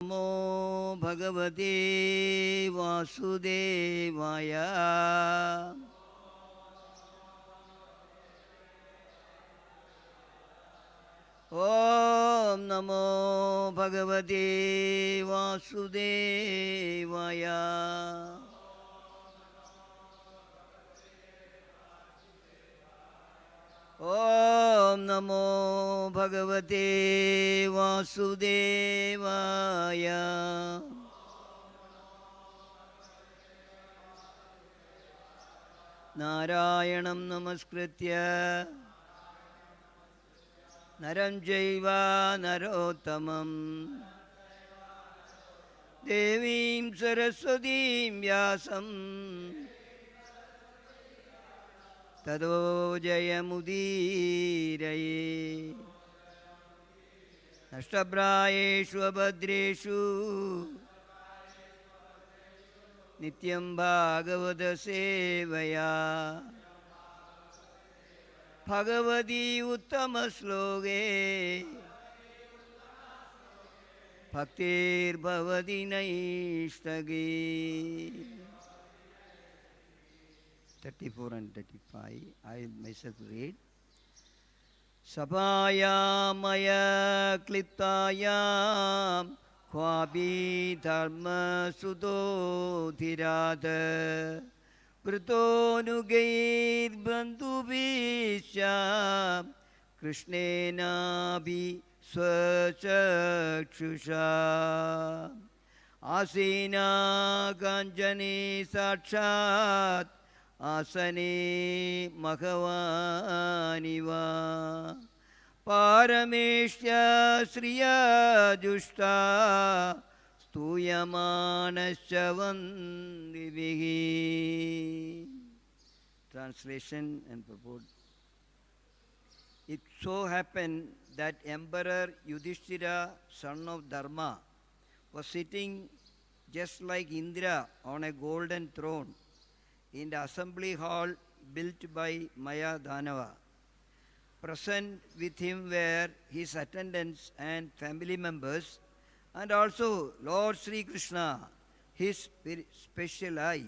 Namo Bhagavate Vasudevaya. Om Namo Bhagavate Vasudevaya. Om Namo Bhagavate Vasudevaya. Narayanam Namaskritya Naram Jaiva Narottamam Devim Saraswatim Vyasam Tado Jayamudiraye Nashtabrayeshu Abhadreshu Nityam Bhagavata Sevaya Bhagavati Uttama Sloge Bhaktir Bhavati Naishtage. 34 and 35, I myself read. Sabhaya maya kliptayam khwabi dharma sudo dhirada vrito nugair bandhubhisya krishnena bhi swachakshusha asena kanjani sakshat Asane Mahawaniva Parameshya Sriya Jushta Stuyamanasya Vandivihi. Translation and purport. It so happened that Emperor Yudhishthira, son of Dharma, was sitting just like Indra on a golden throne in the assembly hall built by Maya Dhanava. Present with him were his attendants and family members, and also Lord Sri Krishna, his special eye,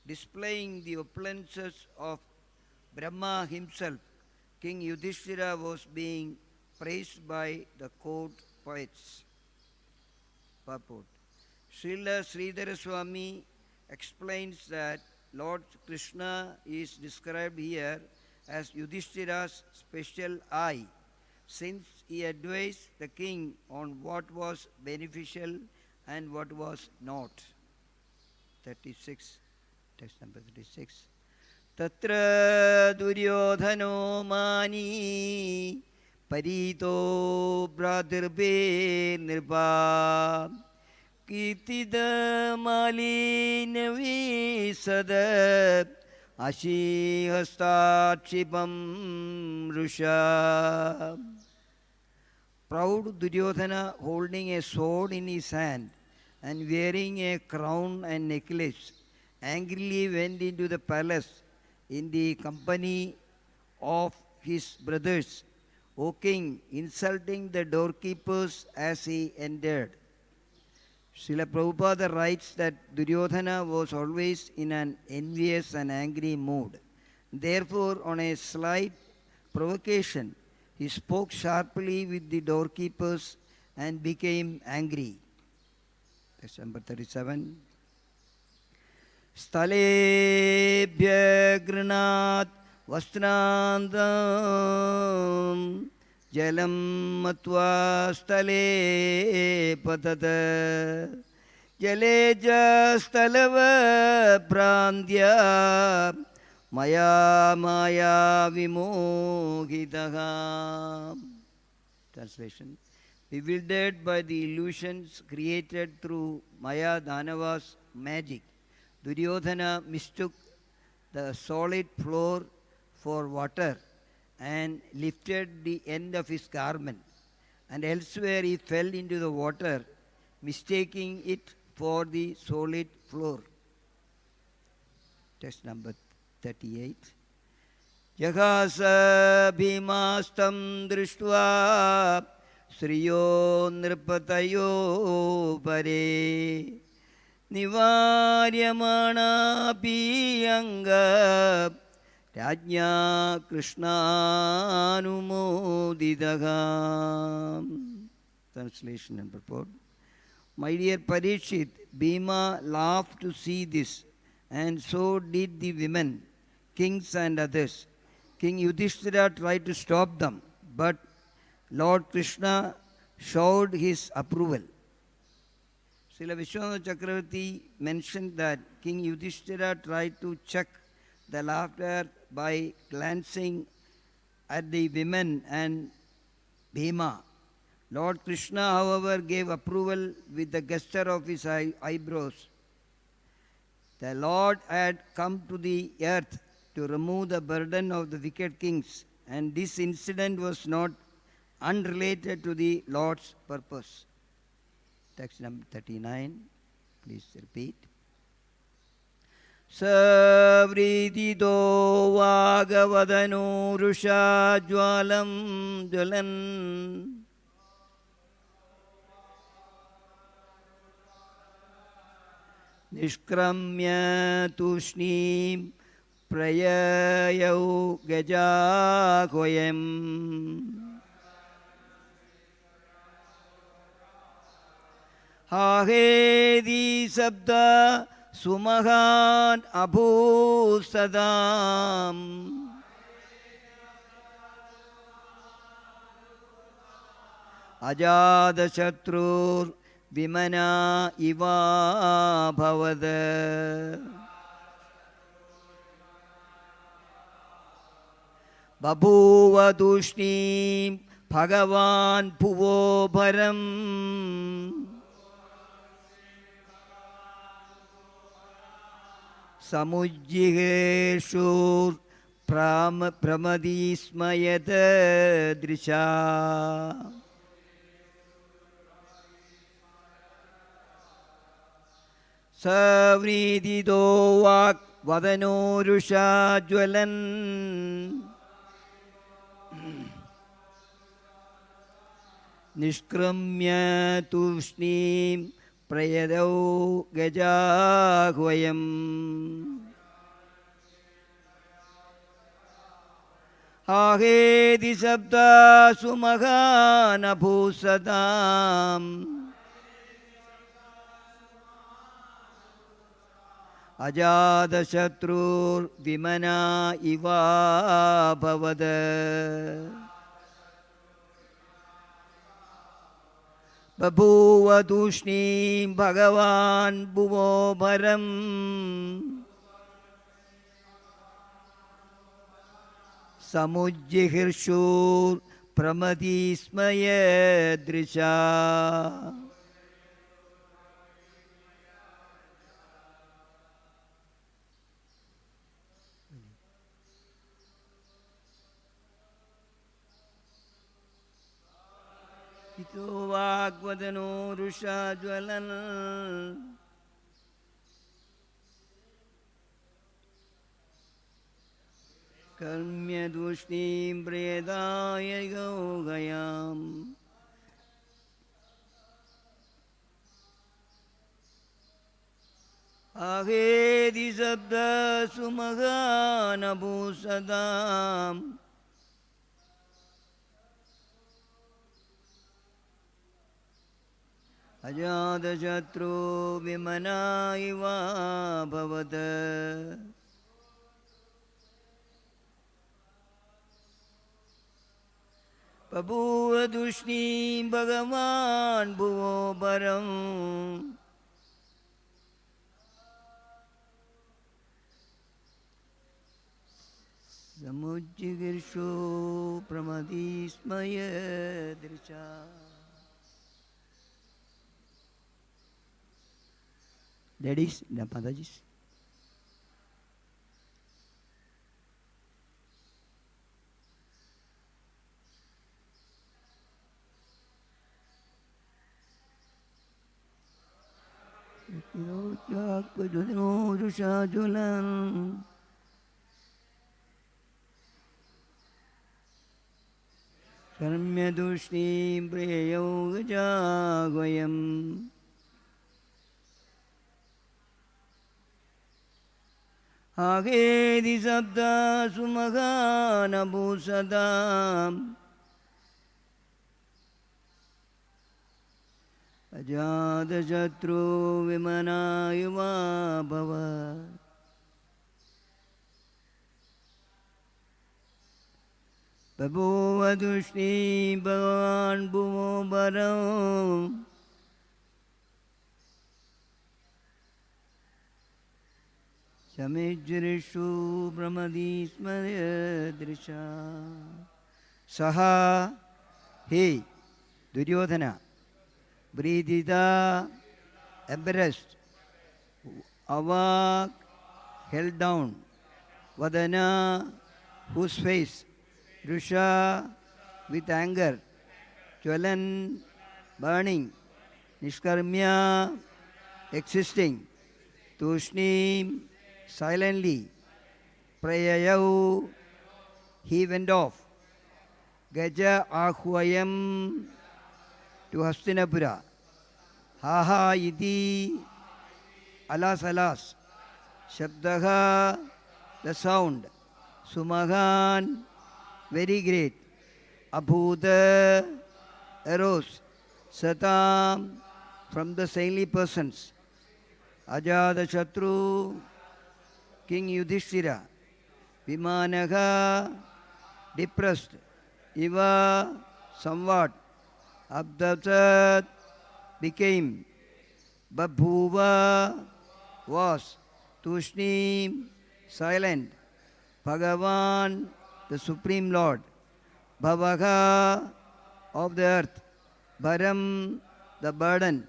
displaying the opulences of Brahma himself. King Yudhishthira was being praised by the court poets. Purport. Srila SriSriRadhaRasbihariTemple explains that Lord Krishna is described here as Yudhishthira's special eye, since he advised the king on what was beneficial and what was not. 36, text number 36. Tatra Duryodhano mani parito bhradirbe nirpa Kirtida malinavi sadab ashi hastachipam rusha. Proud Duryodhana, holding a sword in his hand and wearing a crown and necklace, angrily went into the palace in the company of his brothers, O king, insulting the doorkeepers as he entered. Srila Prabhupada writes that Duryodhana was always in an envious and angry mood. Therefore, on a slight provocation, he spoke sharply with the doorkeepers and became angry. Text number 37. Stalebhya granat vastrantam Jalam matva stale patata Jaleja stalava prandya Maya maya vimohitaha. Translation. Bewildered by the illusions created through Maya Dhanava's magic, Duryodhana mistook the solid floor for water and lifted the end of his garment, and elsewhere he fell into the water, mistaking it for the solid floor. Text number 38. Jahasa bhimastam drishtva Sriyo Nripatayo Pare Nivaryamana Piyanga Rajnya Krishna Numodidaga. Translation and purport. My dear Parikshit, Bhima laughed to see this, and so did the women, kings and others. King Yudhishthira tried to stop them, but Lord Krishna showed his approval. Srila Vishwanath Chakravarti mentioned that King Yudhishthira tried to check the laughter by glancing at the women and Bhima. Lord Krishna, however, gave approval with the gesture of his eyebrows. The Lord had come to the earth to remove the burden of the wicked kings, and this incident was not unrelated to the Lord's purpose. Text number 39, please repeat. Savridido Vagavadanu Rusha Jwalam Jwalan Nishkramya Tushnim Prayayau Gajakoyam Hahedi Sabda Sumahan Abhu Sadam Ajada Shatrur Vimana Iva Bhavada Babhuva Dushnim Bhagavan Puvo Bharam Samujjiheshur Pramadismayata Drisha Savridido Vak Vadano Rusha Jwalan Nishkramya Tushnim Prayadau Gajahvayam Ahedi Sabda Sumahana Bhusadam Ajada Shatrur Vimana Iva Bhavada Babhuva Dushnim Bhagavan Bhuvo Bharam Samujjihirshur Pramadismaya Drisha Ito Vagvadano Rusha Jwalan Karmya Dushnim Prayadaya Gogayam Ahedi Sabda Sumagana Bhusadam Ajada Shatru Vimana Iva Bhavata Babhuva Dushnim Bhagavan Bhuvo Bharam Samujjigirshu Pramadismaya Drisha. Ladies and Padajis. कर्म्यतूष्णीं प्रेयौ गजागवयम् आगेदि शब्दा सुमगानभूषदाम् अजातशत्रु विमनायुवा भव बभूवतूष्णी भगवान् भुवो वरौ समिज्रिषु प्रमदी स्मरदृशा सः हे Duryodhan breathed embarrassed, avak held down, vadana whose face, rusha with anger, jwalan burning, nishkarmya existing, tushnim silently, prayayau he went off, gaja ahvayam to Hastinapura. Ha ha iti, alas alas, shabdaha, the sound, sumagan, very great, abhuta, arose, satam, from the saintly persons, ajada shatru, King Yudhishthira, vimanaha, depressed, iva, somewhat, Abdatat became, Babhuva was, Tushnim silent, Bhagavan the Supreme Lord, Bhavaga of the earth, Bharam the burden,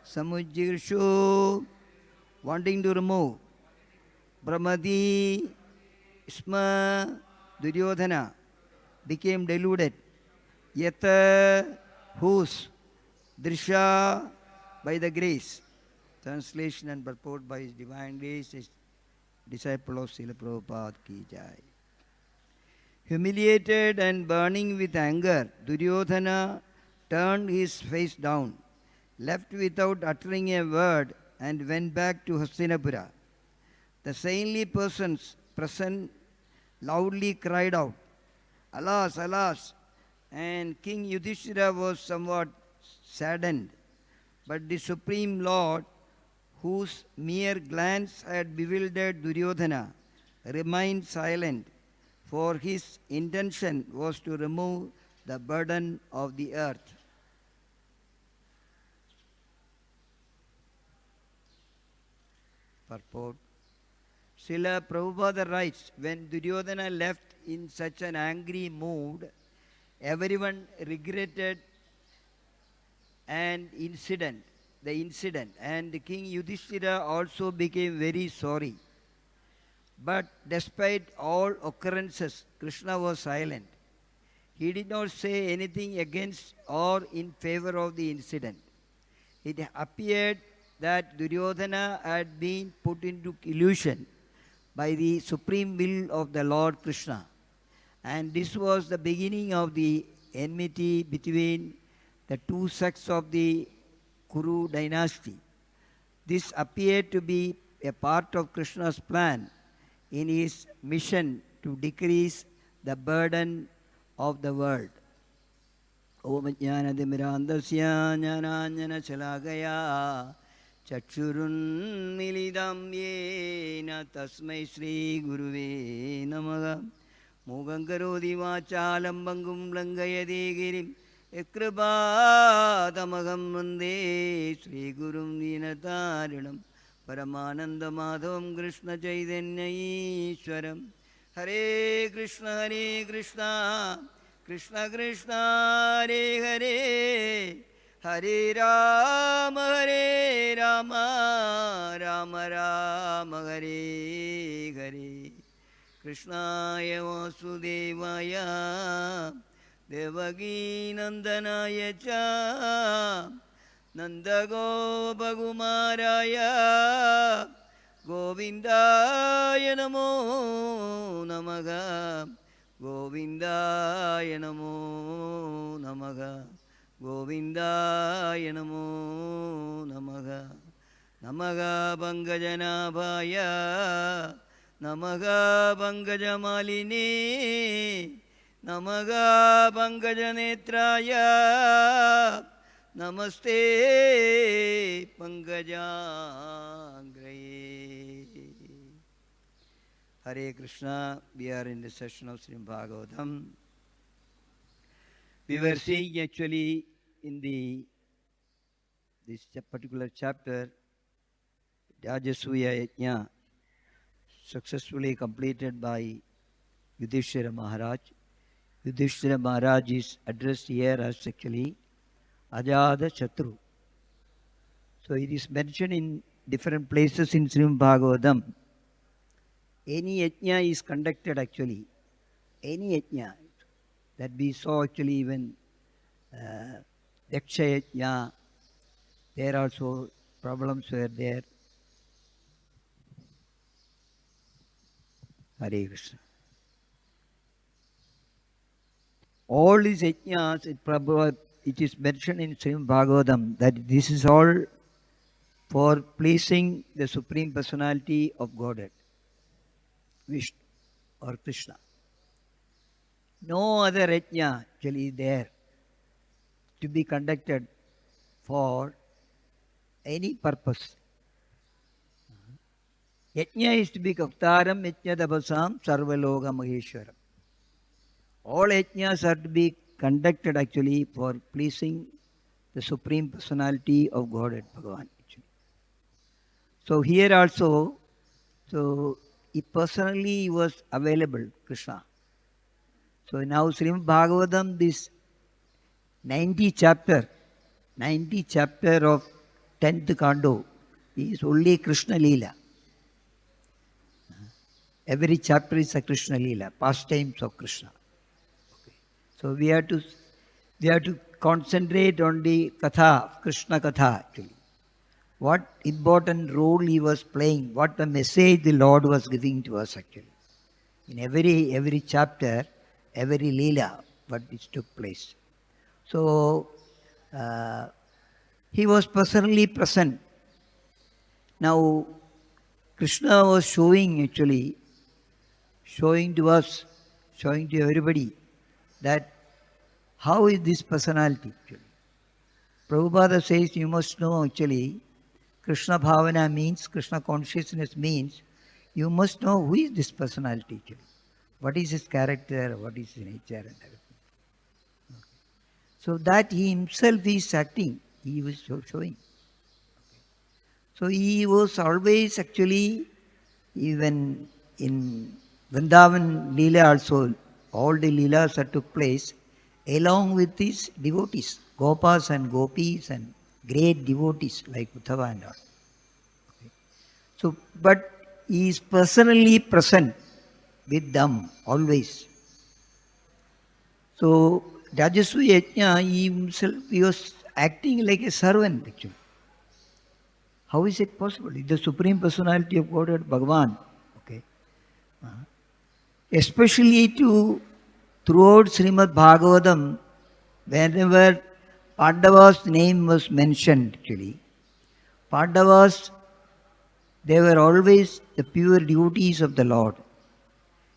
Samujirshu wanting to remove, Brahmadi Isma Duryodhana became deluded, Yata whose Drisha by the grace. Translation and purport by His Divine Grace, His disciple of Srila Prabhupada ki jai. Humiliated and burning with anger, Duryodhana turned his face down, left without uttering a word, and went back to Hastinapura. The saintly persons present loudly cried out, Alas, alas! And King Yudhishthira was somewhat saddened. But the Supreme Lord, whose mere glance had bewildered Duryodhana, remained silent, for his intention was to remove the burden of the earth. Purport. Srila Prabhupada writes, when Duryodhana left in such an angry mood, everyone regretted the incident, and King Yudhishthira also became very sorry. But despite all occurrences, Krishna was silent. He did not say anything against or in favor of the incident. It appeared that Duryodhana had been put into illusion by the supreme will of the Lord Krishna. And this was the beginning of the enmity between the two sects of the Kuru dynasty. This appeared to be a part of Krishna's plan in his mission to decrease the burden of the world. Om Jnanadimirandasya Jnananjana Chalagaya Chakshurun Milidam Yena Tasmai Sri Guruve Namaha Mugankarodi Vachalam Bangum Langayadi Girim Ekrabadamagam Vande Sri Gurum Dinatarinam Paramananda Madhavam Krishna Chaitanya Ishwaram Hare Krishna Krishna Krishna Hare Hare Hare Rama Rama Rama Hare Hare Krishnaya Vasudevaya Devaki Nandanaya Cha Nandagopakumaraya Govindaya Namo Namaha Govindaya Namo Namaha. Govindaya Namo Namaha. Namaha Bangajanabhaya. Namaha Bangajamaline. Namaha Bangajanetraya. Namaste Pangajangraye. Hare Krishna, we are in the session of Srimad Bhagavatam. We were seeing actually in this particular chapter, Rajasuya Yajna, successfully completed by Yudhishthira Maharaj. Yudhishthira Maharaj is addressed here as actually Ajada Chatru. So it is mentioned in different places in Srimad Bhagavatam. Any yajna is conducted actually. Any yajna that we saw actually even Daksha yajna, there also problems were there. Hare Krishna. All these yajnas, it is mentioned in Srimad Bhagavatam that this is all for pleasing the Supreme Personality of Godhead, Vishnu or Krishna. No other yajna actually is there to be conducted for any purpose. Yajna is to be Kaftaram Yajna Dabasam Sarvaloga Maheshwaram. All yajnas are to be conducted actually for pleasing the Supreme Personality of Godhead, Bhagavan. Actually. So here also, so he personally was available, Krishna. So now Srimad Bhagavatam, this 90 chapter of 10th Kando is only Krishna Leela. Every chapter is a Krishna Leela, pastimes of Krishna. Okay. So we have to concentrate on the Katha, Krishna Katha actually. What important role he was playing, what the message the Lord was giving to us actually. In every chapter, every Leela, what it took place. So he was personally present. Now Krishna was showing to us, showing to everybody that how is this personality actually. Prabhupada says you must know actually Krishna Bhavana means, Krishna consciousness means, you must know who is this personality actually. What is his character, what is his nature and everything. Okay. So that he himself is acting, he was showing. Okay. So he was always actually, even in Vrindavan Leela also, all the Leelas that took place along with these devotees, Gopas and Gopis and great devotees like Uddhava and all. Okay. So, but he is personally present with them always. So, Rajasvi Yajna, he himself, he was acting like a servant actually. How is it possible? The Supreme Personality of Godhead, Bhagavan. Okay. Especially throughout Srimad Bhagavatam, whenever Pandava's name was mentioned actually, Pandavas, they were always the pure devotees of the Lord.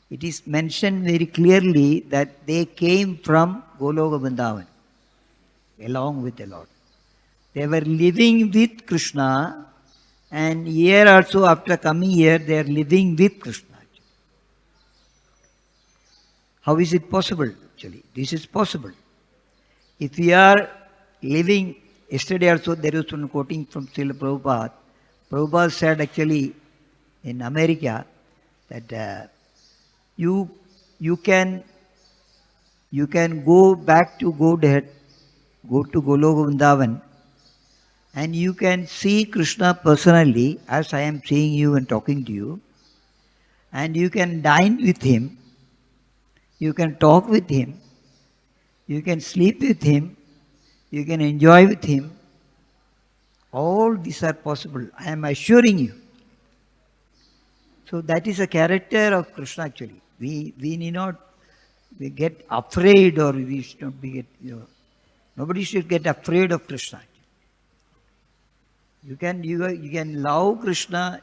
It is mentioned very clearly that they came from Goloka Vrindavan along with the Lord. They were living with Krishna, and here also after coming here they are living with Krishna. How is it possible actually? This is possible. If we are living, yesterday also there was one quoting from Srila Prabhupada. Prabhupada said actually in America that you can go back to Godhead, go to Goloka Vrindavan, and you can see Krishna personally as I am seeing you and talking to you, and you can dine with him, you can talk with him, you can sleep with him, you can enjoy with him. All these are possible, I am assuring you. So that is a character of Krishna actually. We need not we get afraid, or we should not be nobody should get afraid of Krishna. You can love Krishna.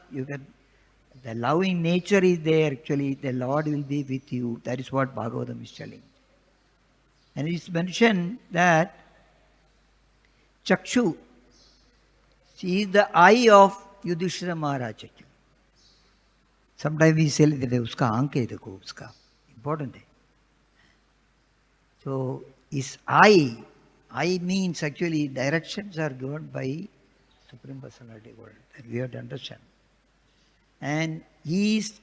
The loving nature is there. Actually, the Lord will be with you. That is what Bhagavatam is telling. And it's mentioned that Chakshu, she is the eye of Yudhishthira Maharaj. Sometimes we say that uska aankh hai dekho, uska important hai. So his eye means actually directions are given by Supreme Personality of Godhead. That we have to understand. And he is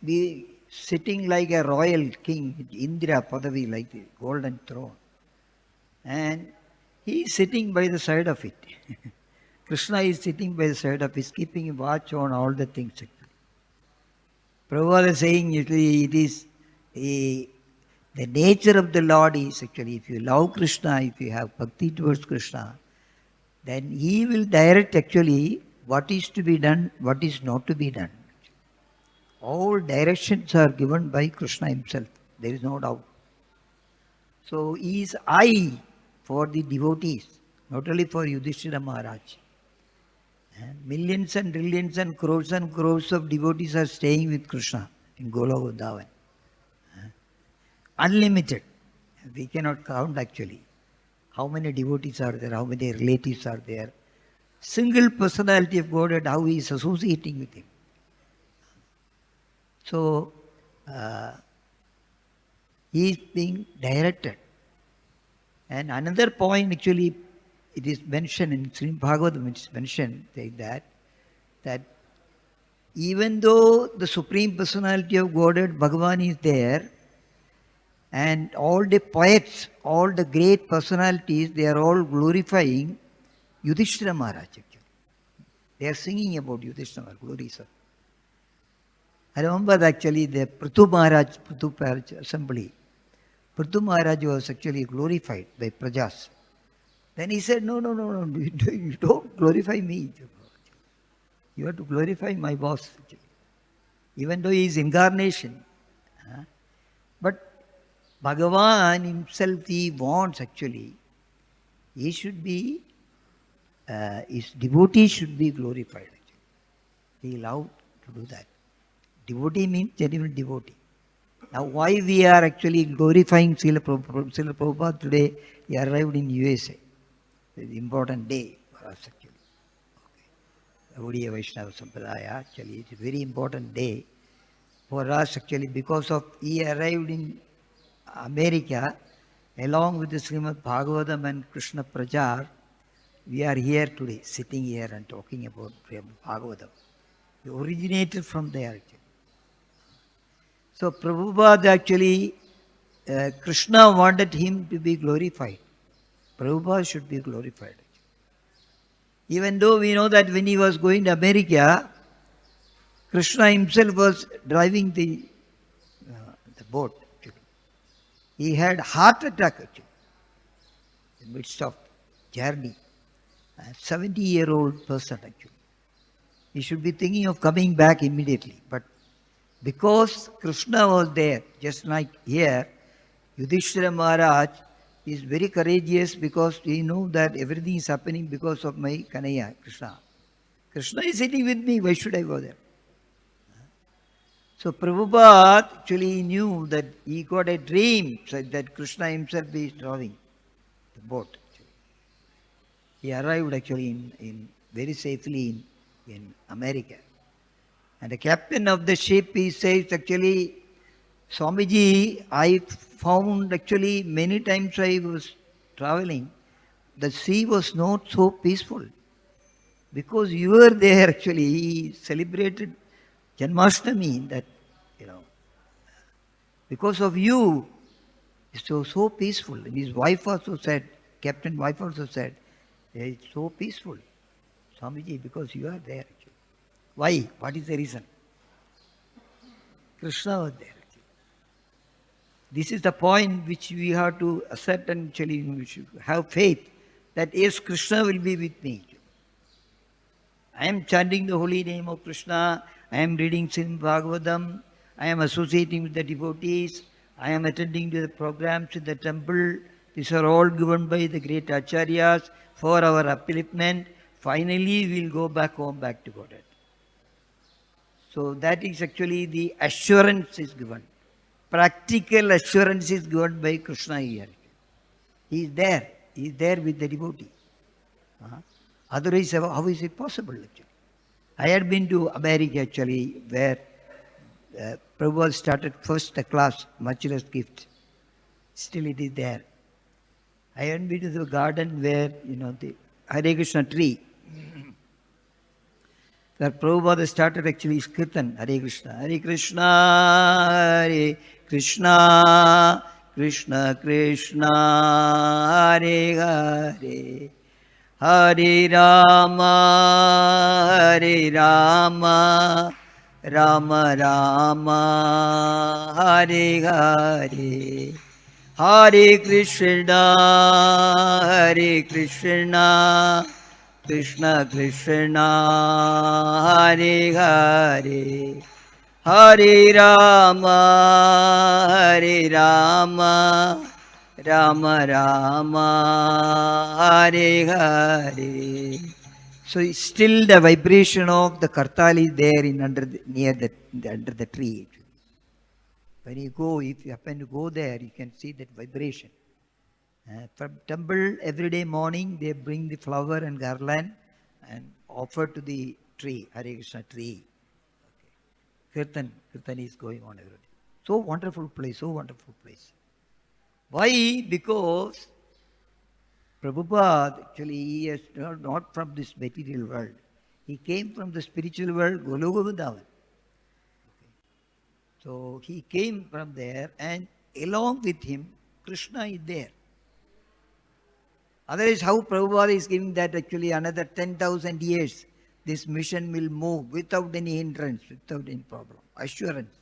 sitting like a royal king, Indra Padavi, like the golden throne. And he is sitting by the side of it. Krishna is sitting by the side of it, keeping watch on all the things. Prabhupada is saying usually it is the nature of the Lord is actually, if you love Krishna, if you have bhakti towards Krishna, then he will direct actually what is to be done, what is not to be done. All directions are given by Krishna himself. There is no doubt. So he is eye for the devotees, not only for Yudhishthira Maharaj. And millions and trillions and crores of devotees are staying with Krishna in Goloka Vrindavan. Unlimited. We cannot count actually. How many devotees are there? How many relatives are there? Single personality of Godhead, how he is associating with him. So, he is being directed. And another point actually, it is mentioned in Srimad Bhagavatam, it is mentioned that even though the Supreme Personality of Godhead, Bhagavan is there, and all the poets, all the great personalities, they are all glorifying Yudhishthira Maharaj. Actually. They are singing about Yudhishthira Maharaj, glories of. I remember actually the Prithu Maharaj assembly. Prithu Maharaj was actually glorified by Prajas. Then he said, no, you don't glorify me. You have to glorify my boss. Actually. Even though he is incarnation. But Bhagavan himself, he wants actually, he should be, his devotee should be glorified. Actually. He allowed to do that. Devotee means genuine devotee. Now why we are actually glorifying Srila Prabhupada today? He arrived in USA. It's an important day for us actually. Gaudiya Vaishnava Sampradaya, actually it's a very important day for us actually because of he arrived in America along with the Srimad Bhagavatam and Krishna Prajar. We are here today, sitting here and talking about Bhagavatam. He originated from there actually. So Prabhupada actually, Krishna wanted him to be glorified. Prabhupada should be glorified. Even though we know that when he was going to America, Krishna himself was driving the boat. Actually. He had heart attack actually, in the midst of journey. A 70-year-old person actually. He should be thinking of coming back immediately. But because Krishna was there, just like here, Yudhishthira Maharaj is very courageous because he knows that everything is happening because of my Kanaya, Krishna. Krishna is sitting with me, why should I go there? So Prabhupada actually knew that he got a dream that Krishna himself is drawing the boat. Actually. He arrived actually in very safely in America. And the captain of the ship, he says actually, Swamiji, I found actually many times I was traveling, the sea was not so peaceful. Because you were there actually, he celebrated Janmashtami, that, because of you, it's so peaceful. And his wife also said, captain wife also said, it's so peaceful, Swamiji, because you are there. Actually. Why? What is the reason? Krishna was there. Actually. This is the point which we have to accept and actually we should have faith that yes, Krishna will be with me. I am chanting the holy name of Krishna, I am reading Srimad Bhagavatam, I am associating with the devotees, I am attending to the programs in the temple. These are all given by the great acharyas for our upliftment. Finally, we will go back home, back to Godhead. So that is actually the assurance is given. Practical assurance is given by Krishna here. He is there. He is there with the devotee. Otherwise, how is it possible actually? I had been to America actually, where Prabhu started first the class, much less gift. Still it is there. I had been to the garden where, the Hare Krishna tree, where Prabhupada started actually his kirtan, Hare Krishna, Hare Krishna, Hare Krishna, Krishna Krishna, Hare Hare, Hare Rama, Hare Rama, Rama Rama, Hare Hare, Hare Krishna, Hare Krishna, Krishna Krishna, Hare Hare, Hare Rama, Hare Rama, Rama Rama, Hare Hare. So still the vibration of the kartal is there under the tree. When you go, if you happen to go there, you can see that vibration. From temple, every day morning, they bring the flower and garland and offer to the tree, Hare Krishna tree. Okay. Kirtan is going on every day. So wonderful place, so wonderful place. Why? Because Prabhupada, actually, he is not from this material world. He came from the spiritual world, Goloka Vrindavan. So he came from there, and along with him, Krishna is there. Otherwise, how Prabhupada is giving that actually another 10,000 years, this mission will move without any hindrance, without any problem. Assurance.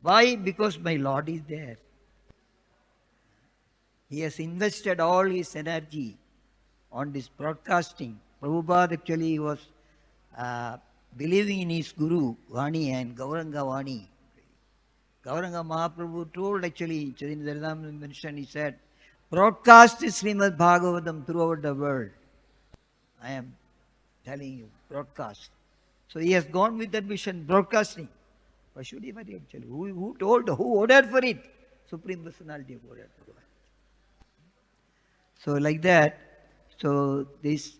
Why? Because my Lord is there. He has invested all his energy on this broadcasting. Prabhupada actually was believing in his Guru, Vani and Gauranga Vani. Gauranga Mahaprabhu told actually, Chaitanya mentioned, he said, broadcast Srimad Bhagavatam throughout the world. I am telling you, broadcast. So he has gone with that mission, broadcasting. Why should he marry actually? Who told, who ordered for it? Supreme Personality ordered for it. So like that, so these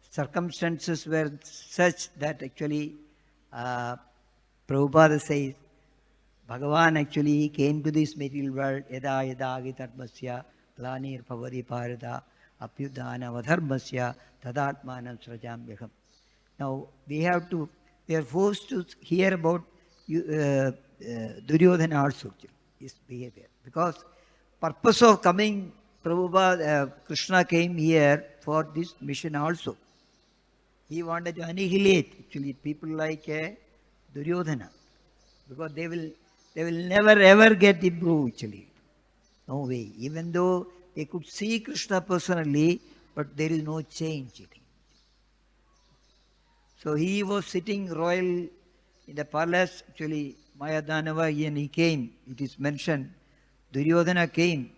circumstances were such that actually Prabhupada says, Bhagavan actually came to this material world, yada yada agitarmasya, glanir pavari parada, apyudana vadharmasya, tadatmanam srajamyaham. Now we are forced to hear about Duryodhana also, his behavior. Because purpose of coming, Prabhupada, Krishna came here for this mission also. He wanted to annihilate actually people like Duryodhana, because they will never ever get improved actually. No way. Even though they could see Krishna personally, but there is no change in him. So he was sitting royal in the palace, actually Mayadanava, and he came. It is mentioned, Duryodhana came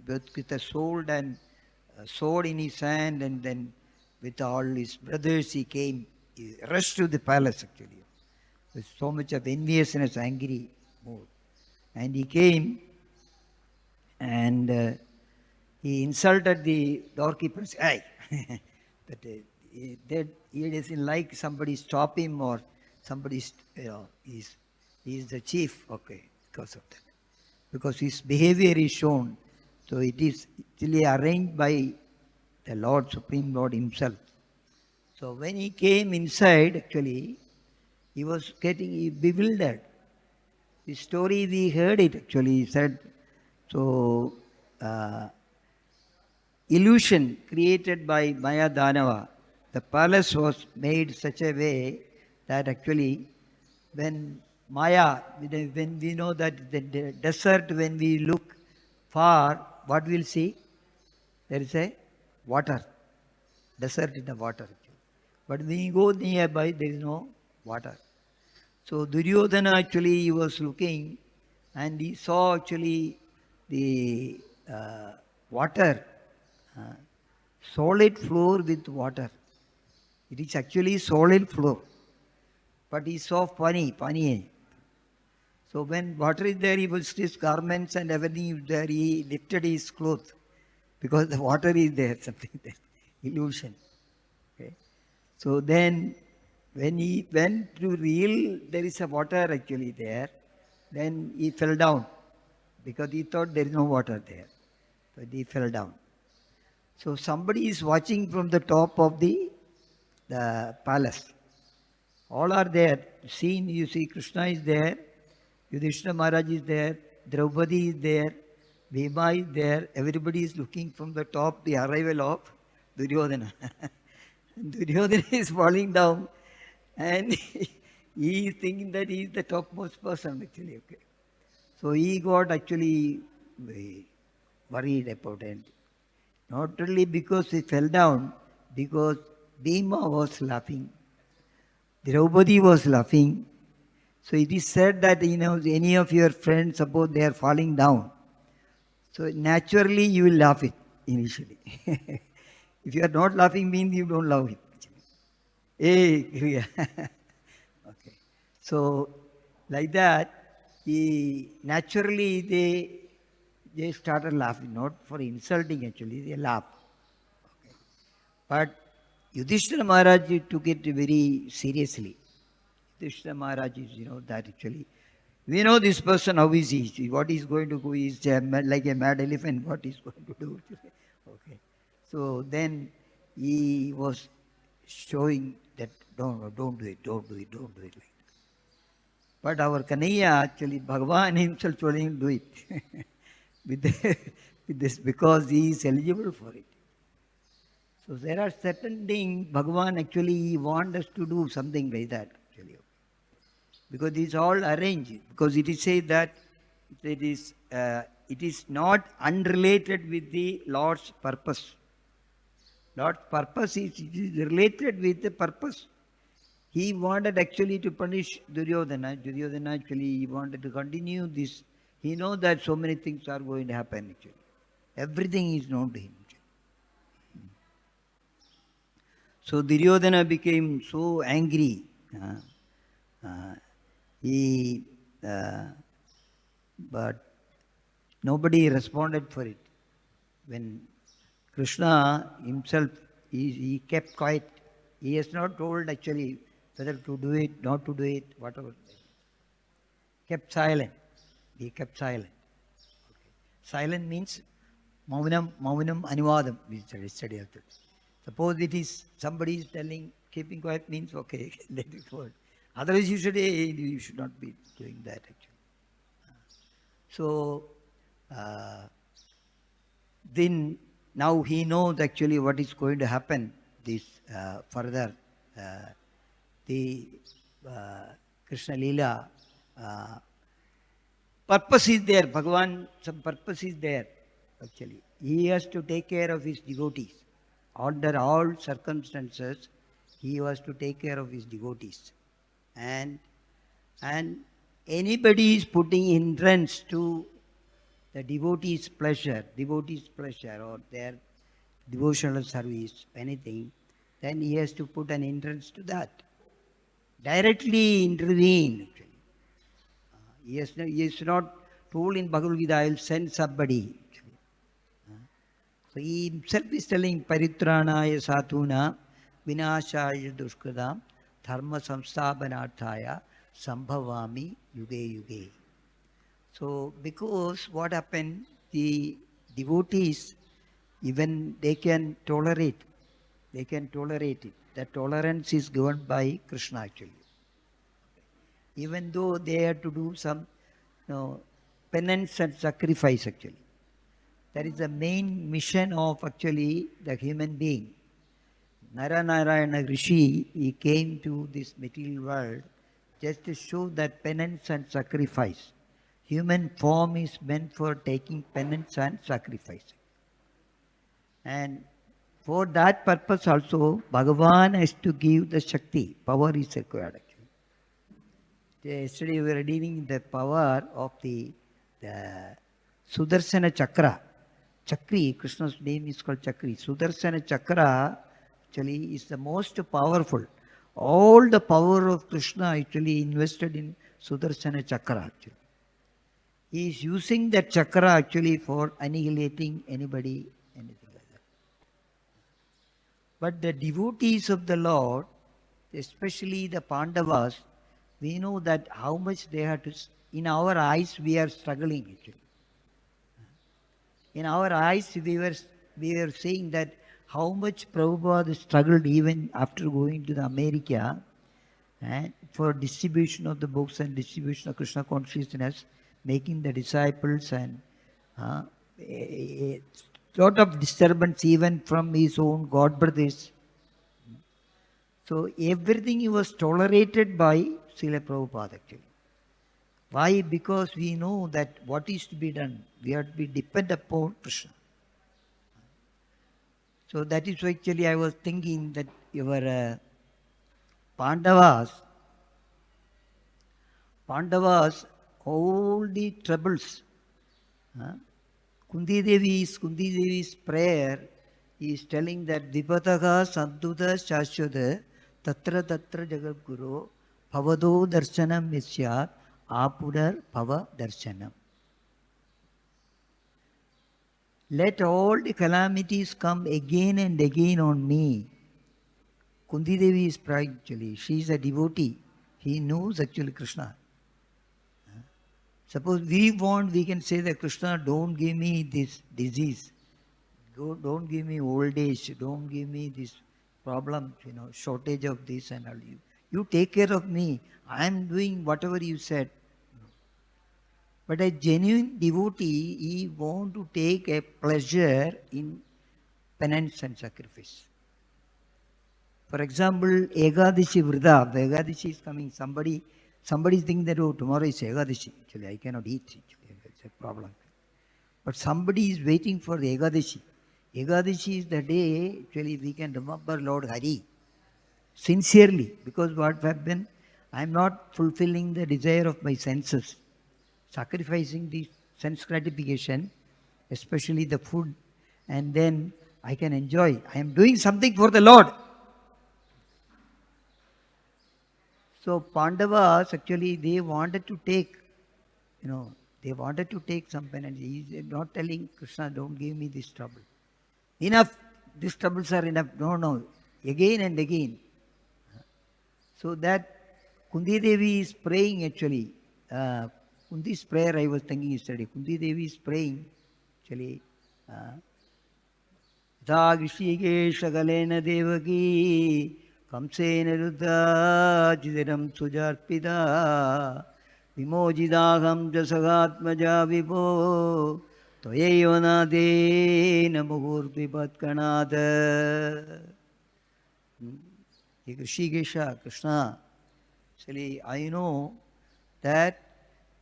with a sword in his hand, and then with all his brothers he came. He rushed to the palace actually, with so much of enviousness, angry mood. And he came and he insulted the doorkeepers. Hey! But he doesn't like somebody stop him, or somebody, he is the chief, okay, because of that. Because his behavior is shown. So it is actually arranged by the Lord, Supreme Lord himself. So when he came inside, actually, he was getting bewildered. The story we heard it actually, he said, so illusion created by Maya Danava, the palace was made such a way that actually when Maya, when we know that the desert, when we look far, what we'll see? There is a water, desert in the water. But when you go nearby, there is no water. So Duryodhana actually, he was looking and he saw actually the water, uh, solid floor with water. It is actually solid floor, but he saw pani. So when water is there, he was his garments and everything is there. He lifted his clothes because the water is there, something there, illusion. Okay. So then, when he went to real, there is a water actually there. Then he fell down because he thought there is no water there. But he fell down. So somebody is watching from the top of the palace. All are there. Seen, you see, Krishna is there, Yudhishthira Maharaj is there, Draupadi is there, Bhima is there. Everybody is looking from the top, the arrival of Duryodhana. Duryodhana is falling down and he is thinking that he is the topmost person actually. Okay. So he got actually worried about it. Not only because he fell down, because Bhima was laughing, Draupadi was laughing. So it is said that, any of your friends, suppose they are falling down. So naturally you will laugh it initially. If you are not laughing, means you don't love him. Hey, okay. So like that, naturally they started laughing, not for insulting actually, they laugh. Okay. But Yudhishthira Maharaj took it very seriously. Yudhishthira Maharaj is, that actually, we know this person, how is he? What he's going to do is like a mad elephant, what he's going to do. Okay. So then he was showing that, don't do it like that. But our Kanhaiya, actually, Bhagavan himself told him, do it. with this, because he is eligible for it. So there are certain things, Bhagavan actually wants us to do something like that, actually. Because it's all arranged. Because it is said that it is not unrelated with the Lord's purpose. Lord's purpose it is related with the purpose. He wanted actually to punish Duryodhana. Duryodhana actually he wanted to continue this. He knows that so many things are going to happen actually. Everything is known to him. So Duryodhana became so angry. But nobody responded for it. When Krishna himself, he kept quiet. He has not told actually whether to do it, not to do it, whatever. Kept silent. He kept silent. Okay. Silent means maunam anuvadam, we study after. Suppose it is somebody is telling, keeping quiet means okay, let it go. Otherwise you should not be doing that actually. So then now he knows actually what is going to happen this further. The Krishna Leela purpose is there. Bhagavan, some purpose is there actually. He has to take care of his devotees. Under all circumstances, he was to take care of his devotees. And anybody is putting hindrance to the devotee's pleasure or their devotional service, anything, then he has to put an hindrance to that. Directly intervene. He is not told in Bhagavad-gita, I will send somebody. So he himself is telling, Paritranaya Satuna, Vinashaya Dushkradam, Dharma Samsthapanarthaya, Sambhavami Yuge Yuge. So because what happened, the devotees, even they can tolerate it. That tolerance is given by Krishna actually. Even though they have to do some penance and sacrifice actually. That is the main mission of actually the human being. Naranarayana Rishi, he came to this material world just to show that penance and sacrifice. Human form is meant for taking penance and sacrifice. And for that purpose also, Bhagavan has to give the Shakti. Power is required actually. Yesterday we were dealing with the power of the the Sudarsana Chakra. Chakri, Krishna's name is called Chakri. Sudarsana Chakra actually is the most powerful. All the power of Krishna actually invested in Sudarsana Chakra actually. He is using that chakra actually for annihilating anybody, anything like that. But the devotees of the Lord, especially the Pandavas, we know that how much they had to, in our eyes we are struggling actually. In our eyes we were saying that how much Prabhupada struggled even after going to the America and for distribution of the books and distribution of Krishna consciousness, making the disciples and a lot of disturbance even from his own God brothers. So everything he was tolerated by Srila Prabhupada actually. Why? Because we know that what is to be done, we have to be dependent upon Krishna. So that is why actually I was thinking that your Pandavas, all the troubles, Kundi Devi's prayer is telling that Vipataha Sadhuta Shashwata Tatra Tatra Jagat Guru Bhavado Darshanam Nisyat Apudar Bhava Darshanam. Let all the calamities come again and again on me. Kundi Devi is pride actually. She is a devotee. He knows actually Krishna. Suppose we can say that Krishna, don't give me this disease. Don't give me old age. Don't give me this problem, shortage of this and all. You take care of me. I am doing whatever you said. But a genuine devotee, he wants to take a pleasure in penance and sacrifice. For example, Ekadashi Vrida, Ekadashi is coming, somebody is thinking that, oh, tomorrow is Ekadashi. Actually, I cannot eat. Actually, it's a problem. But somebody is waiting for the Ekadashi. Ekadashi is the day, actually, we can remember Lord Hare. Sincerely. Because what happened? I am not fulfilling the desire of my senses. Sacrificing the sense gratification, especially the food, and then I can enjoy. I am doing something for the Lord. So Pandavas, actually, they wanted to take, some penance. He is not telling Krishna, don't give me this trouble. Enough, these troubles are enough. No, again and again. So that Kundi Devi is praying actually. Kundi's prayer I was thinking yesterday. Kundi Devi is praying actually. Dagrishikesha Galena Devaki Kamsena Ruddha Jidaram Sujarpida Vimojidaham Jasagatmaja Vibo Toyayonade Namurti Patkanada. Rishikesha, Krishna, actually I know that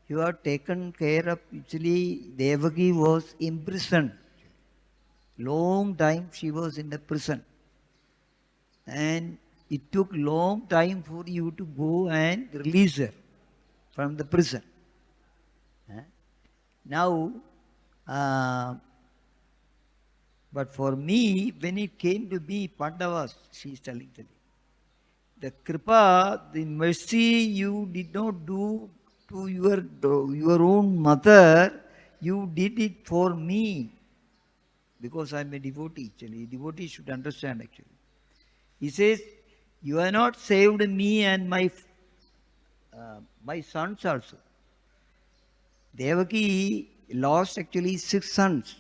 you are taken care of. Actually, Devaki was imprisoned. Long time she was in the prison. And it took long time for you to go and release her from the prison. Now, but for me, when it came to me, Pandavas, she is telling me, the kripa, the mercy you did not do to your own mother, you did it for me. Because I am a devotee, actually. Devotee should understand, actually. He says, you have not saved me and my sons also. Devaki lost actually 6 sons.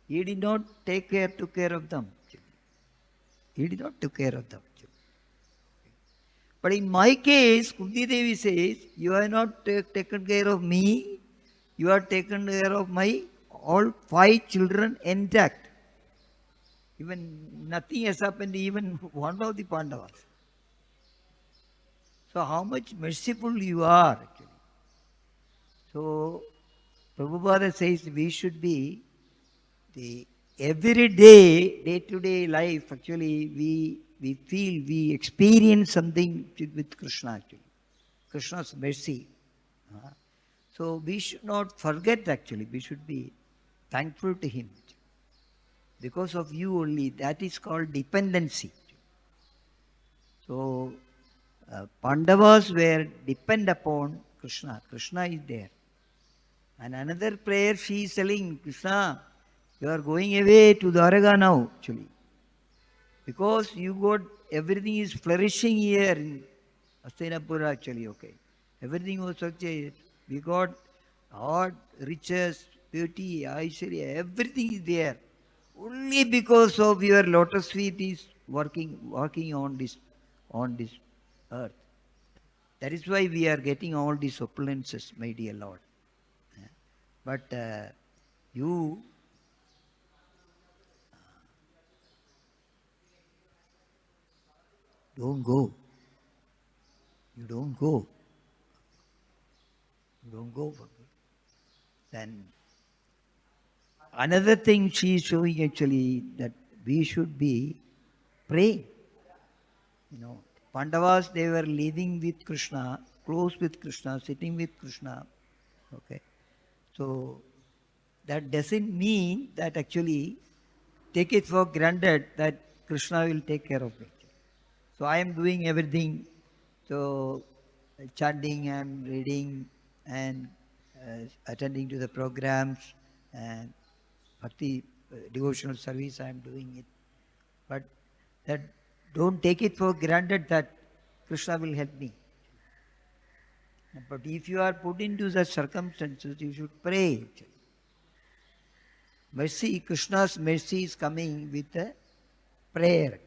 He did not took care of them. Actually. He did not take care of them. Actually. But in my case, Kunti Devi says, you have not taken care of me, you have taken care of my all 5 children intact. Even nothing has happened, even one of the Pandavas. So how much merciful you are actually. So Prabhupada says we should be the everyday, day-to-day life, actually we feel, we experience something with Krishna actually. Krishna's mercy. So we should not forget actually, we should be thankful to him. Because of you only, that is called dependency. So Pandavas were depend upon Krishna. Krishna is there. And another prayer she is telling, Krishna, you are going away to Dwaraka now actually. Because you got, everything is flourishing here in Hastinapura actually, okay. Everything was such we got all riches, beauty, Aishwarya, everything is there. Only because of your lotus feet is working on this earth. That is why we are getting all these opulences, my dear Lord. But you don't go. You don't go. You don't go for me. Then another thing she is showing actually that we should be praying. Pandavas, they were living with Krishna, close with Krishna, sitting with Krishna. Okay. So that doesn't mean that actually take it for granted that Krishna will take care of me. So I am doing everything. So chanting, I am reading and attending to the programs and bhakti devotional service, I am doing it. But that don't take it for granted that Krishna will help me. But if you are put into such circumstances, you should pray. Mercy, Krishna's mercy is coming with a prayer.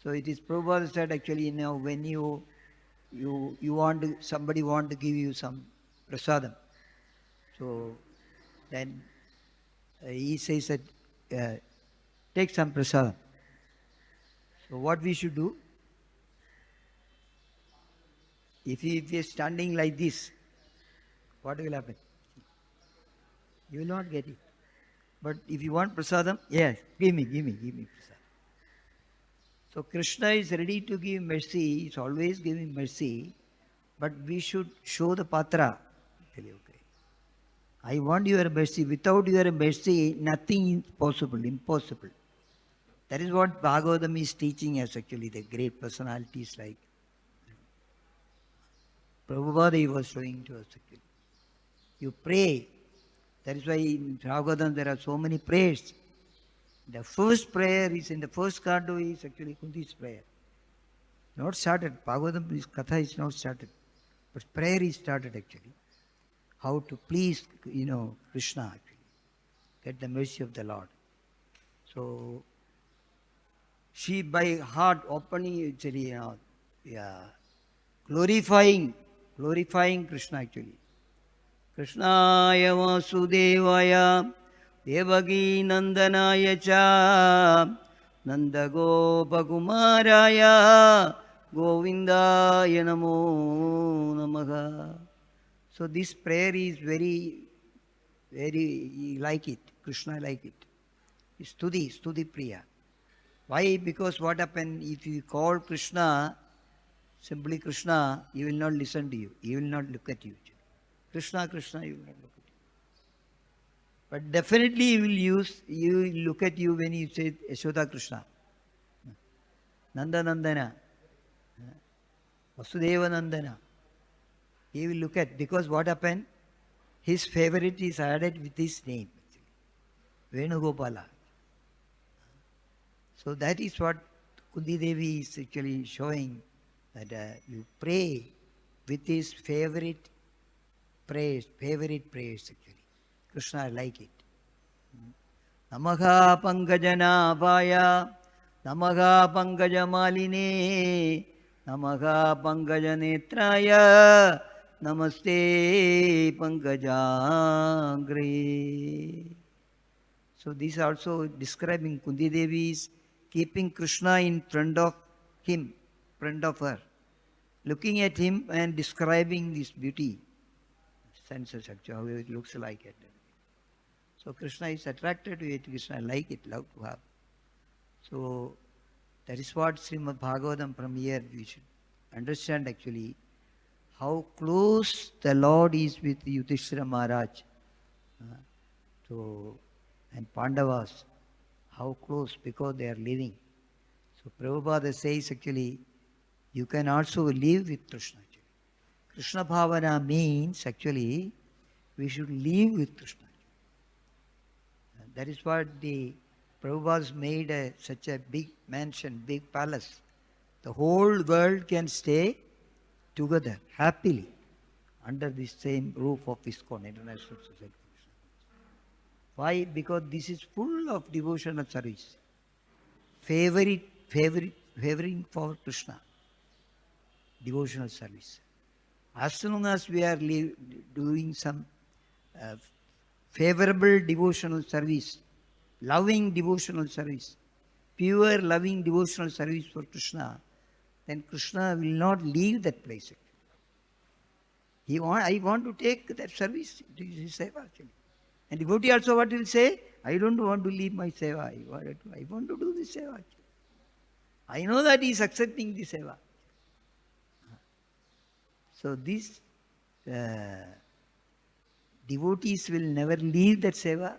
So it is Prabhupada said actually, when you want to, somebody want to give you some prasadam. So then he says that take some prasadam. So what we should do? If he is standing like this, what will happen? You will not get it. But if you want prasadam, yes, give me prasadam. So Krishna is ready to give mercy, he is always giving mercy, but we should show the patra. Okay. I want your mercy. Without your mercy, nothing is possible, impossible. That is what Bhagavatam is teaching us actually, the great personalities like Prabhupada he was showing to us actually. You pray. That is why in Bhagavatam there are so many prayers. The first prayer is in the first canto is actually Kunti's prayer. Not started. Bhagavatam, this Katha is not started. But prayer is started actually. How to please, Krishna actually. Get the mercy of the Lord. So, she by heart opening actually, glorifying Krishna actually. Krishnaya Vasudevaya Devaki Nandanaya Cha Nandagopakumaraya Govindaya Namo Namaha. So this prayer is very, very, like it. Krishna like it. It's Stuti Priya. Why? Because what happened if you call Krishna, simply Krishna, he will not listen to you. He will not look at you. Krishna, he will not look at you. But definitely he will look at you when you say Yashoda Krishna. Nanda Nandana. Vasudeva Nandana. He will look at, because what happened? His favorite is added with his name. Venugopala. So that is what Kunti Devi is actually showing, that you pray with his favorite prayers actually. Krishna like it. Namaha Pankajanabhaya, Namaha Pankajamaline, Namaha Pankajanetraya, Namaste Pankajangre. So this also describing Kunti Devi is keeping Krishna in front of him, front of her, looking at him and describing this beauty, senses actually, how it looks like it. So Krishna is attracted to it, Krishna like it, love to have. So that is what Srimad Bhagavatam from here we should understand actually, how close the Lord is with Yudhishthira Maharaj. So, and Pandavas, how close, because they are living. So Prabhupada says actually, you can also live with Krishna. Actually. Krishna Bhavana means actually, we should live with Krishna. And that is what the Prabhupada made such a big mansion, big palace. The whole world can stay together, happily, under the same roof of ISKCON, International Society. Why? Because this is full of devotional service. Favoring for Krishna. Devotional service. As long as we are doing some favorable devotional service, loving devotional service, pure loving devotional service for Krishna, then Krishna will not leave that place. I want to take that service, his seva actually. And devotee also what will say? I don't want to leave my seva. I want to do this seva. I know that he is accepting the seva. So these devotees will never leave that seva.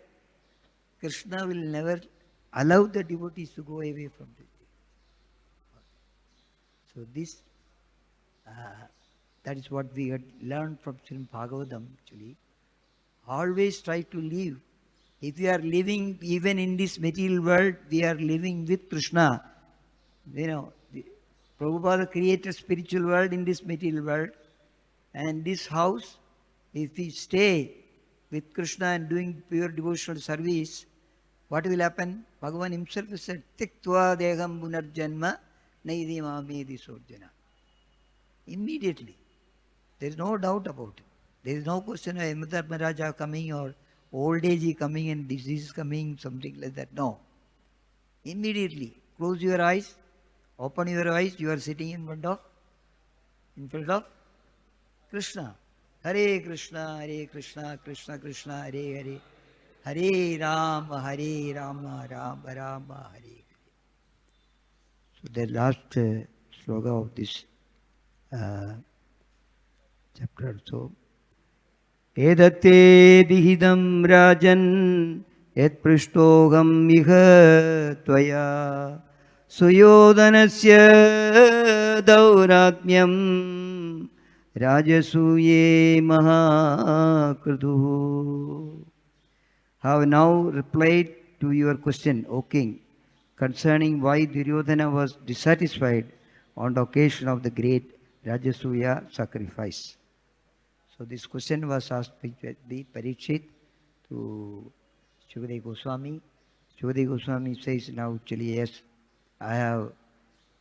Krishna will never allow the devotees to go away from this. So this, that is what we had learned from Srimad Bhagavatam actually. Always try to live. If we are living even in this material world, we are living with Krishna. You know, Prabhupada created spiritual world in this material world. And this house, if we stay with Krishna and doing pure devotional service, what will happen? Bhagavan himself said, Tiktva deham punarjanma naidi mamedi sorjana. Immediately. There is no doubt about it. There is no question of Yamdharmaraja coming or old age is coming and disease coming, something like that. No. Immediately. Close your eyes. Open your eyes. You are sitting in front of Krishna. Hare Krishna, Hare Krishna, Krishna Krishna, Hare Hare. Hare Rama, Hare Rama, Rama Rama, Hare Hare. So the last sloga of this chapter also. Edate dihidam rajan yat prishtoham iha tvaya suyodanasya dauratmyam rajasuye mahakrudu. Have now replied to your question, O king, concerning why Duryodhana was dissatisfied on the occasion of the great Rajasuya sacrifice. So this question was asked by Parikshit to Shukadeva Goswami. Shukadeva Goswami says now actually yes, I have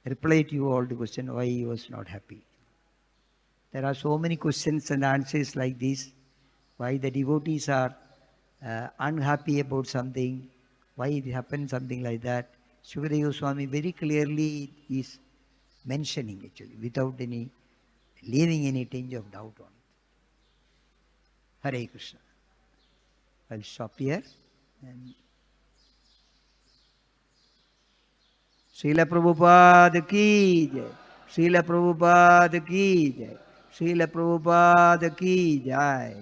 replied to you all the question why he was not happy. There are so many questions and answers like this. Why the devotees are unhappy about something, why it happened, something like that. Shukadeva Goswami very clearly is mentioning actually, without any, leaving any tinge of doubt on it. Hare Krishna. I'll stop here. And Srila Prabhupada ki jai. Srila Prabhupada ki jai. Srila Prabhupada ki jai.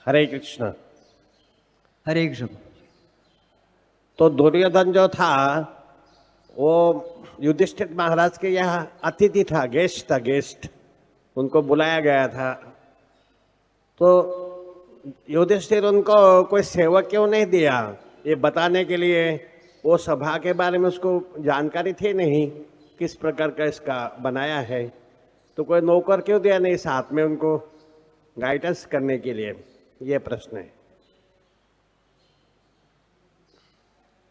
हरे कृष्ण। हरे कृष्ण। तो दुर्योधन जो था वो युधिष्ठिर महाराज के यहाँ अतिथि था, guest था, guest, उनको बुलाया गया था। तो युधिष्ठिर उनको कोई सेवा क्यों नहीं दिया ये बताने के लिए, वो सभा के बारे में उसको जानकारी थी नहीं किस प्रकार का इसका बनाया है, तो कोई नौकर क्यों दिया नहीं साथ में उनको गाइडेंस करने के लिए, ये प्रश्न है।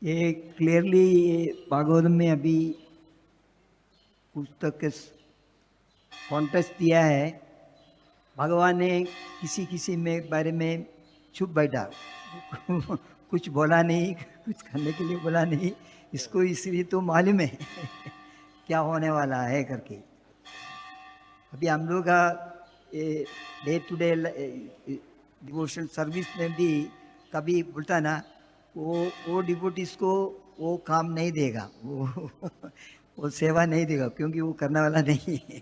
ये क्लियरली भागवत में अभी पुस्तक के कॉन्टेक्स्ट दिया है। भगवान ने किसी किसी में बारे में चुप बैठा, कुछ बोला नहीं, कुछ करने के लिए बोला नहीं, इसको इसलिए तो मालूम है क्या होने वाला है करके। अभी हम लोग का day to day devotional service में भी कभी बोलता ना वो डिवोटीज को वो काम नहीं देगा, वो सेवा नहीं देगा, क्योंकि वो करने वाला नहीं है।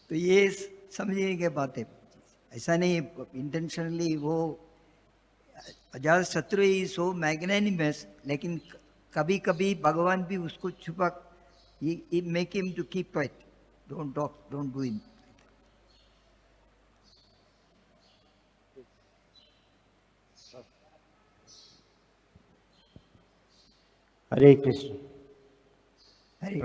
तो ये समझने के बात है, ऐसा नहीं इंटेंशनली वो अजात शत्रु इज सो मैग्नेनिमस, लेकिन कभी कभी भगवान भी उसको छुपा, make him to keep quiet, don't talk, don't do it. Hare Krishna. Hare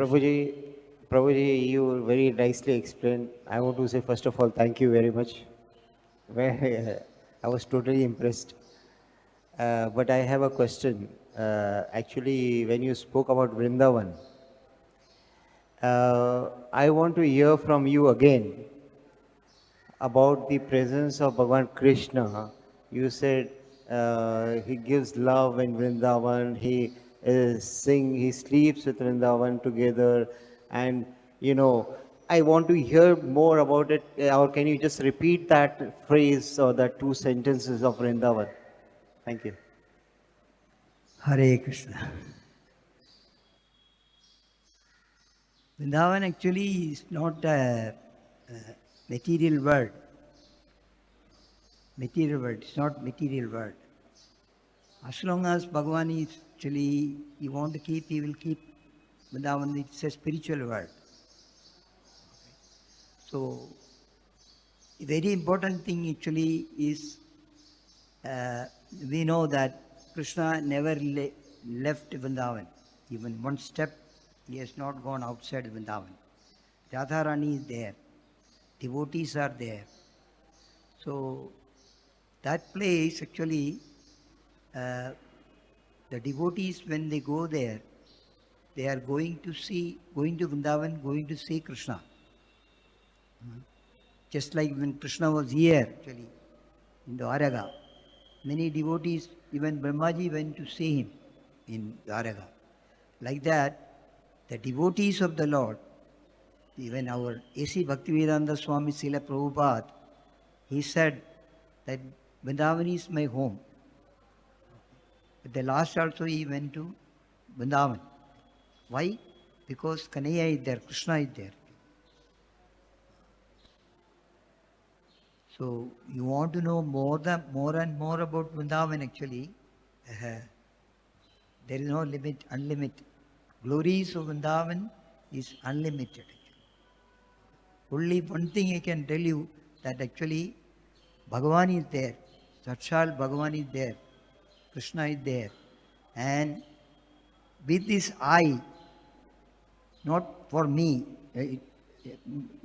Prabhuji, you very nicely explained. I want to say, first of all, thank you very much. I was totally impressed. But I have a question. Actually, when you spoke about Vrindavan, I want to hear from you again about the presence of Bhagavan Krishna. You said he gives love in Vrindavan, he he sleeps with Vrindavan together, and I want to hear more about it. Or can you just repeat that phrase or that two sentences of Vrindavan? Thank you. Hare Krishna. Vrindavan actually is not a material world. Material world, it's not material world. As long as Bhagavan is actually, you want to keep, he will keep Vrindavan. It's a spiritual world. So, a very important thing actually is, we know that Krishna never left Vrindavan. Even one step, he has not gone outside Vrindavan. Radharani is there. Devotees are there. So, that place actually, the devotees, when they go there, they are going to Vrindavan, going to see Krishna. Just like when Krishna was here, actually, in Dwaraga, many devotees, even Brahmaji went to see him in Dwaraga. Like that, the devotees of the Lord, even our A.C. Bhaktivedanta Swami Srila Prabhupada, he said that Vrindavan is my home. But the last also he went to Vrindavan. Why? Because Kanhaiya is there, Krishna is there. So you want to know more and more about Vrindavan actually. There is no limit, unlimited. Glories of Vrindavan is unlimited. Only one thing I can tell you, that actually Bhagavan is there. Sakshal Bhagavan is there. Krishna is there. And with this eye, not for me,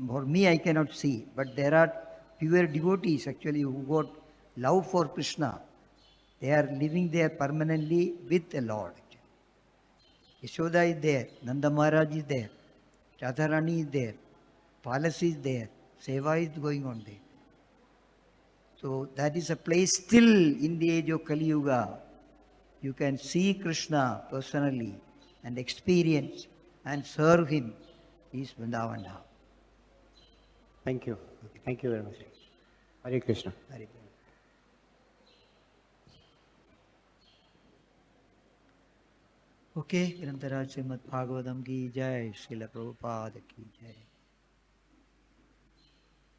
for me I cannot see, but there are pure devotees actually who got love for Krishna. They are living there permanently with the Lord. Yashoda is there, Nanda Maharaj is there, Radharani is there, palace is there, Seva is going on there. So that is a place still in the age of Kali Yuga. You can see Krishna personally and experience and serve him is Vrindavan now. Thank you. Thank you very much. Hare Krishna. Hare Krishna. Okay, Grantaraj Srimad Bhagavatam ki jai, Srila Prabhupada ki jai.